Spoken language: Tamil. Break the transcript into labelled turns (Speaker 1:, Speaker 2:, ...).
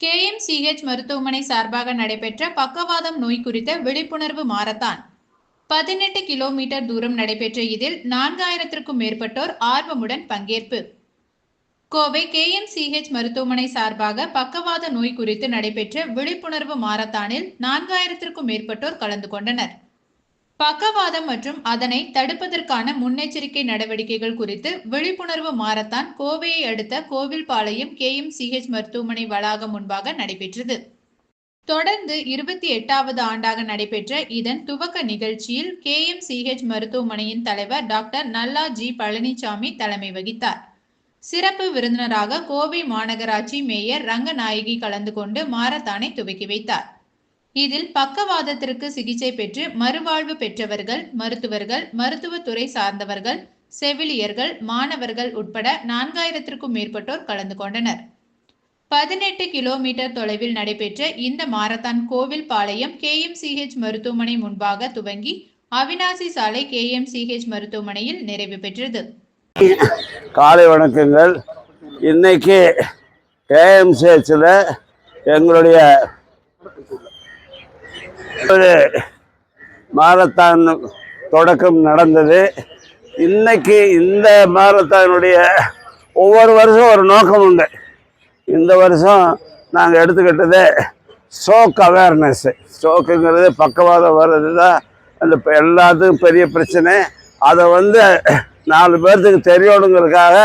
Speaker 1: KMCH மருத்துவமனை சார்பாக நடைபெற்ற பக்கவாதம் நோய் குறித்த விழிப்புணர்வு மாரத்தான் 18 கிலோமீட்டர் தூரம் நடைபெற்ற இதில் 4000க்கும் மேற்பட்டோர் ஆர்வமுடன் பங்கேற்பு. கோவை KMCH மருத்துவமனை சார்பாக பக்கவாத நோய் குறித்து நடைபெற்ற விழிப்புணர்வு மாரத்தானில் 4000க்கும் மேற்பட்டோர் கலந்து கொண்டனர். பக்கவாதம் மற்றும் அதனை தடுப்பதற்கான முன்னெச்சரிக்கை நடவடிக்கைகள் குறித்து விழிப்புணர்வு மாரத்தான் கோவையை அடுத்த கோவில்பாளையம் KMCH மருத்துவமனை வளாகம் முன்பாக நடைபெற்றது. தொடர்ந்து 28வது ஆண்டாக நடைபெற்ற இதன் துவக்க நிகழ்ச்சியில் KMCH மருத்துவமனையின் தலைவர் டாக்டர் நல்லா ஜி பழனிசாமி தலைமை வகித்தார். சிறப்பு விருந்தினராக கோவை மாநகராட்சி மேயர் ரங்கநாயகி கலந்து கொண்டு மாரத்தானை துவக்கி வைத்தார். இதில் பக்கவாதத்திற்கு சிகிச்சை பெற்று மறுவாழ்வு பெற்றவர்கள், மருத்துவர்கள், மருத்துவத்துறை சார்ந்தவர்கள், செவிலியர்கள், மாணவர்கள் உட்பட 4000க்கும் மேற்பட்டோர் கலந்து கொண்டனர். 18 கிலோமீட்டர் தொலைவில் நடைபெற்ற இந்த மாரத்தான் கோவில்பாளையம் KMCH மருத்துவமனை முன்பாக துவங்கி அவினாசி சாலை KMCH மருத்துவமனையில் நிறைவு பெற்றது.
Speaker 2: காலை வணக்கங்கள். இன்னைக்கு KMCHல எங்களுடைய ஒரு மாரத்தான் தொடக்கம் நடந்தது. இன்னைக்கு இந்த மாரத்தானுடைய ஒவ்வொரு வருஷம் ஒரு நோக்கம் உண்டு. இந்த வருஷம் நாங்கள் எடுத்துக்கிட்டது ஸ்ட்ரோக் அவேர்னஸ். ஸ்ட்ரோக்குங்கிறது பக்கவாதம் வர்றது தான் அந்த எல்லாத்துக்கும் பெரிய பிரச்சனை. அதை 4 பேர்த்துக்கு தெரியணுங்கிறதுக்காக